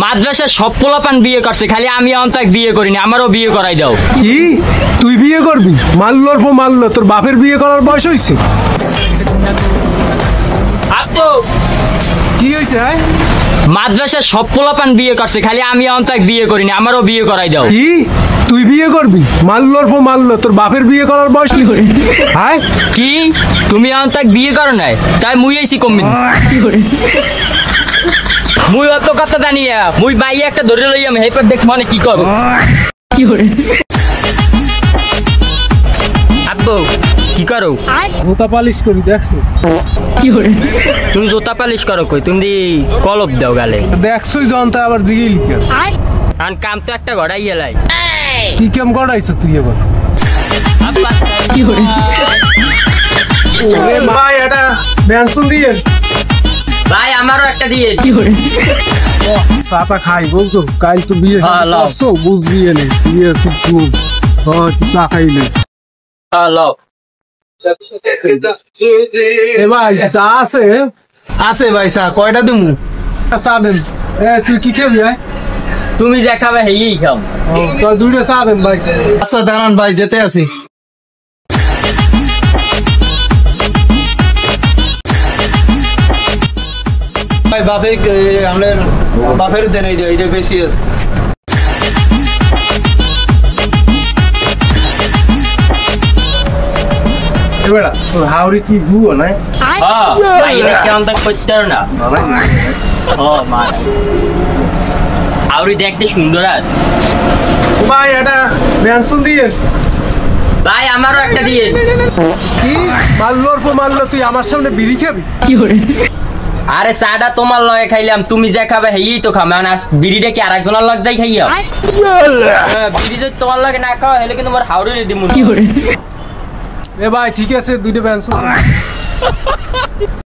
মাদ্রাসার সব পোলাপান বিয়ে করছে, খালি আমি অন্তক বিয়ে করিনি, আমারও বিয়ে করাই দাও। কি তুই বিয়ে করবি? মাল্লর পর মাল্ল, তোর বাপের বিয়ে করার বয়স হয়েছে? আব্বু কি হয়েছে? মাদ্রাসার সব পোলাপান বিয়ে করছে, খালি আমি অন্তক বিয়ে করিনি, আমারও বিয়ে করাই দাও। কি তুই বিয়ে করবি? মাল্লর পর মাল্ল, তোর বাপের বিয়ে করার বয়স হয়েছে? হ্যাঁ কি তুমি অন্তক বিয়ে করো নাই, তাই মুই আইছি কমিন। মুই অত কথা জানি না, মুই বাই একটা ধরে লই আমি হেপার দেখ মানে কি করব। আব্বু কি করো? জুতা পালিশ করি, দেখছো? তুমি জুতা পালিশ করো কই, তুমি কলপ দাও গালে। দেখছোই জনতা আবার জিগিলি কেন? আর কাম তো একটা গড়াই এলাই। কি কেম গড়াইছ তুই এবার? ভাই এটা বেনসন দিয়ে ভাই আমারও একটা দিয়ে। চাটা খাই বলছো, কাল তো বিয়ে করছো, বুঝবি এনে বিয়ে তুই চা খাইলে। এ ভাই চা আছে? আছে ভাই, চা কয়টা দিমু? চা দেন। তুই কি খাবি ভাই? তুমি যা খাবে হেই খাও। দুইটা চা দেন ভাই। আচ্ছা দাঁড়ান ভাই, যেতে আছি। ভাই বাপে আমাদের বাপের দেন, এইটা বেশি আছে। হাওড়ি কি জুও নাই? ভাই এটা কেমন তা করতে পারো না। ও মা আউরি দেখতে সুন্দর আছে ভাই এটা বেনসন দিয়ে। ভাই আমারও একটা দিয়ে। কি মাল্লর পর মাল্ল, তুই আমার সামনে বিড়ি খাবি? আরে চাটা তোমার লগে খাইলাম, তুমি যা খাবে হেই তো খাবে। মানে বিড়িটা কি আরেকজনের লগ যাই খাইয়া? বিড়ি যদি তোমার লগে না খাওয়া হলে কিন্তু তোমার হাওড়ে দিমু। এ ভাই ঠিক আছে, দুইটা বেনসন।